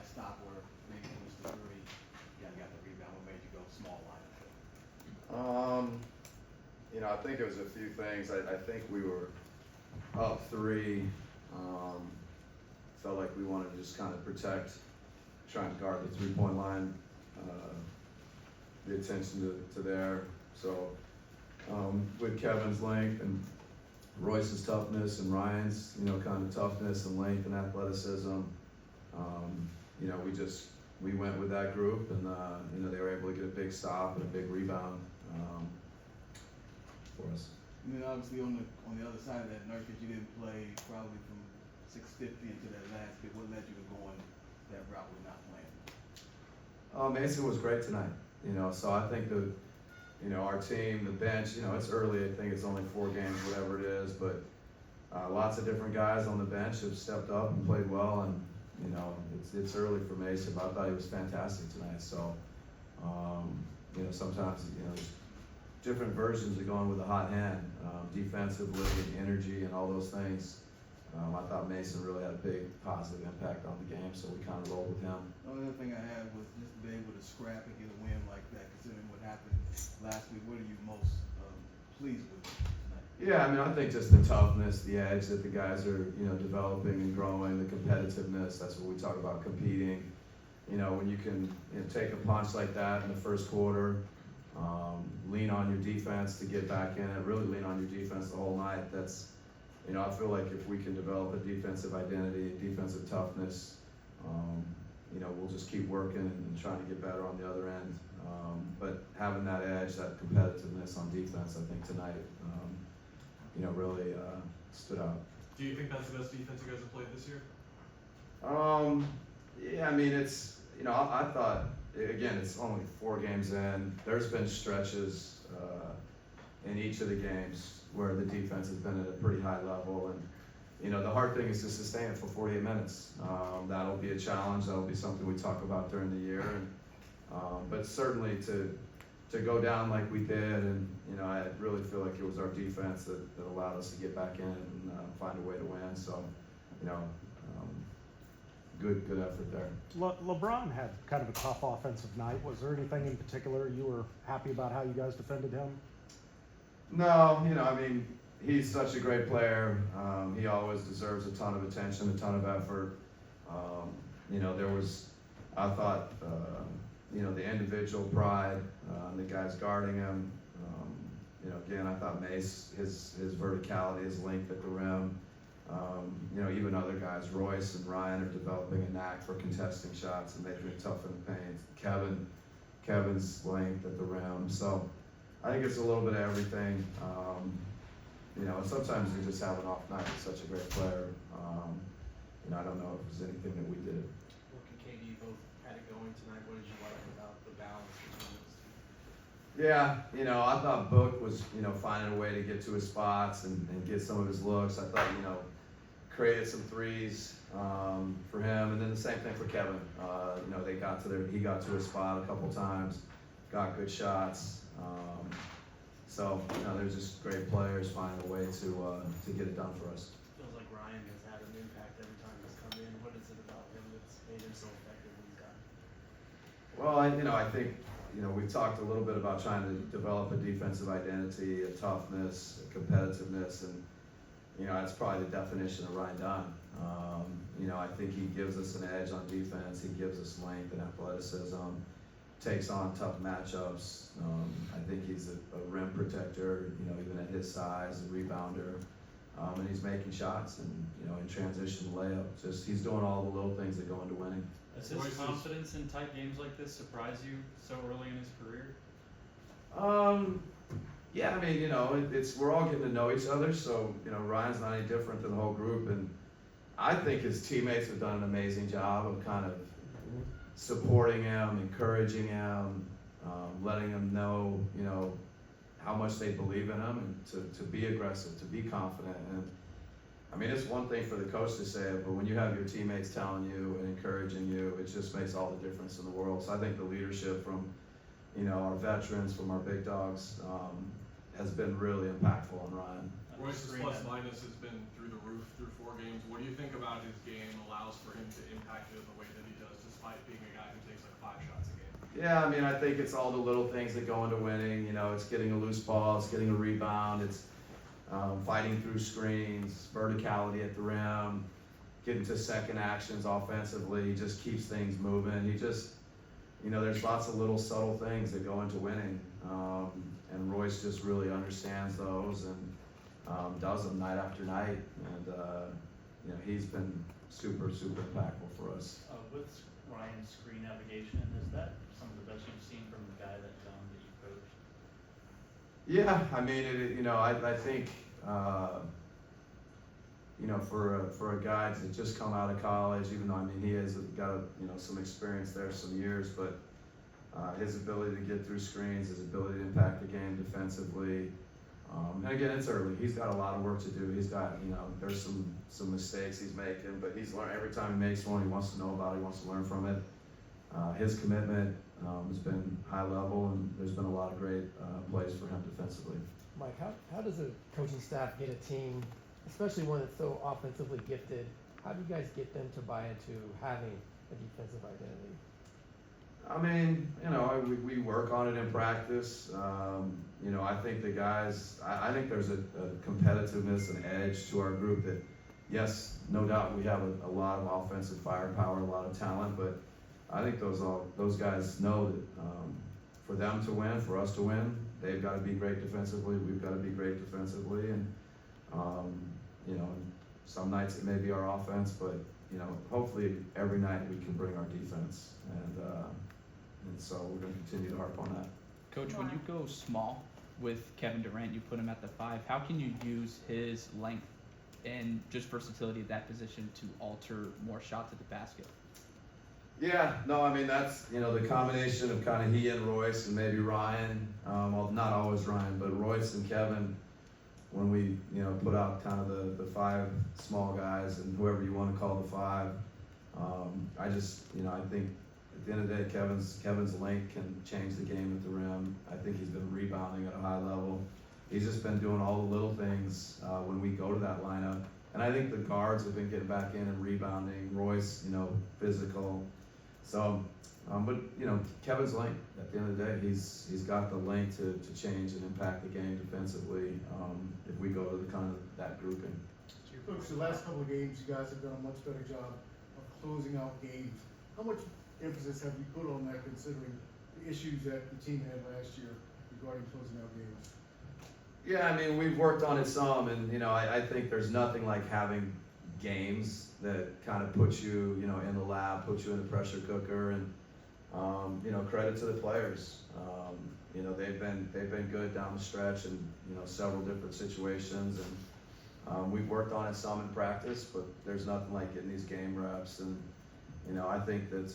that stop where maybe it was the three, yeah, got the rebound, what made you go small lineup? I think it was a few things. I think we were up three. Felt like we wanted to just kind of protect, try and guard the 3-point line, the attention to there. So with Kevin's length and Royce's toughness and Ryan's, kind of toughness and length and athleticism, we went with that group, and they were able to get a big stop and a big rebound for us. And then obviously on the other side of that, Nurkic, you didn't play probably from 6:50 into that last bit. What led you to going that route with not playing? Mason was great tonight. So I think our team, the bench, it's early. I think it's only 4 games, whatever it is, but lots of different guys on the bench have stepped up and played well, and it's early for Mason, but I thought he was fantastic tonight. So sometimes there's different versions of going with a hot hand, defensively and energy and all those things. I thought Mason really had a big positive impact on the game, so we kind of rolled with him. The only other thing I had was just to be able to scrap and get a win like that, considering what happened last week. What are you most pleased with tonight? Yeah, I think just the toughness, the edge that the guys are, developing and growing, the competitiveness. That's what we talk about, competing. When you can take a punch like that in the first quarter, lean on your defense to get back in it, really lean on your defense the whole night. That's, I feel like if we can develop a defensive identity, defensive toughness, we'll just keep working and trying to get better on the other end. But having that edge, that competitiveness on defense, I think tonight, really stood out. Do you think that's the best defense you guys have played this year? Yeah, it's, I thought, again, it's only 4 games in. There's been stretches in each of the games where the defense has been at a pretty high level, and the hard thing is to sustain it for 48 minutes. That'll be a challenge. That'll be something we talk about during the year, but certainly to go down like we did, and I really feel like it was our defense that allowed us to get back in and find a way to win. So, good effort there. LeBron had kind of a tough offensive night. Was there anything in particular you were happy about how you guys defended him? No, he's such a great player. He always deserves a ton of attention, a ton of effort. There was, I thought, the individual pride, the guys guarding him. Again, I thought Mace, his verticality, his length at the rim. Even other guys, Royce and Ryan, are developing a knack for contesting shots and making it tough in the paint. Kevin's length at the rim. So I think it's a little bit of everything. And sometimes you just have an off night with such a great player. I don't know if there's anything that we did. Brooke and KD both had it going tonight. What did you like about the balance between those two? Yeah, I thought Book was, finding a way to get to his spots and get some of his looks. I thought, created some threes for him, and then the same thing for Kevin. He got to his spot a couple times, got good shots. So there's just great players finding a way to get it done for us. Feels like Ryan has had an impact every time he's come in. What is it about him that's made him so effective when he's gotten? Well, I think, we've talked a little bit about trying to develop a defensive identity, a toughness, a competitiveness, and, that's probably the definition of Ryan Dunn. I think he gives us an edge on defense. He gives us length and athleticism, takes on tough matchups. I think he's a rim protector, even at his size, a rebounder. And he's making shots and, in transition layup. He's doing all the little things that go into winning. Does his confidence in tight games like this surprise you so early in his career? Yeah, we're all getting to know each other, so, Ryan's not any different than the whole group, and I think his teammates have done an amazing job of kind of supporting him, encouraging him, letting him know, how much they believe in him, and to be aggressive, to be confident. And it's one thing for the coach to say it, but when you have your teammates telling you and encouraging you, it just makes all the difference in the world. So I think the leadership from, our veterans, from our big dogs, has been really impactful on Ryan. Royce's plus minus has been through the roof through 4 games. What do you think about his game allows for him to impact it the way that he does to Yeah, I mean, I think it's all the little things that go into winning. You know, it's getting a loose ball, it's getting a rebound, it's fighting through screens, verticality at the rim, getting to second actions offensively. He just keeps things moving. He just, you know, there's lots of little subtle things that go into winning. And Royce just really understands those and does them night after night. And, you know, he's been super, super impactful for us. With Ryan's screen navigation, is that some of the best you've seen from the guy that you coached? Yeah, I mean, you know, I think, you know, for a guy to just come out of college, even though, I mean, he has got, you know, some experience there, some years, but his ability to get through screens, his ability to impact the game defensively, and again, it's early. He's got a lot of work to do. He's got, you know, there's some mistakes he's making, but he's learned every time he makes one. He wants to know about it. He wants to learn from it. His commitment has been high level, and there's been a lot of great plays for him defensively. Mike, how does a coaching staff get a team, especially one that's so offensively gifted, how do you guys get them to buy into having a defensive identity? I mean, you know, we work on it in practice. You know, I think the guys, I think there's a competitiveness and edge to our group that, yes, no doubt we have a lot of offensive firepower, a lot of talent, but I think those guys know that for them to win, for us to win, they've got to be great defensively, we've got to be great defensively, and, you know, some nights it may be our offense, but, you know, hopefully every night we can bring our defense, and so we're going to continue to harp on that. Coach, when you go small with Kevin Durant, you put him at the 5. How can you use his length and just versatility at that position to alter more shots at the basket? Yeah, no, I mean, that's, you know, the combination of kind of he and Royce and maybe Ryan, well, not always Ryan, but Royce and Kevin, when we, you know, put out kind of the 5 small guys and whoever you want to call the 5, I just, you know, I think at the end of the day, Kevin's length can change the game at the rim. I think he's been rebounding at a high level. He's just been doing all the little things when we go to that lineup. And I think the guards have been getting back in and rebounding. Royce, you know, physical. So, but, you know, Kevin's length, at the end of the day, he's got the length to change and impact the game defensively if we go to the kind of that grouping. Coach, the last couple of games, you guys have done a much better job of closing out games. How much emphasis have you put on that, considering the issues that the team had last year regarding closing out games? Yeah, I mean, we've worked on it some, and, you know, I think there's nothing like having games that kind of put you, you know, in the lab, put you in the pressure cooker, and, you know, credit to the players. You know, they've been good down the stretch in, you know, several different situations, and we've worked on it some in practice, but there's nothing like getting these game reps, and, you know, I think that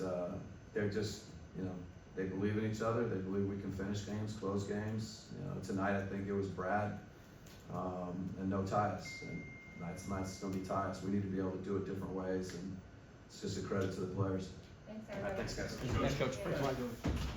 they're just, you know, they believe in each other. They believe we can finish games, close games. You know, tonight I think it was Brad and no Tyus. And tonight's going to be Tyus. We need to be able to do it different ways, and it's just a credit to the players. Thanks, All right, everybody. thanks, guys. Thanks, Coach. Thanks, Mike.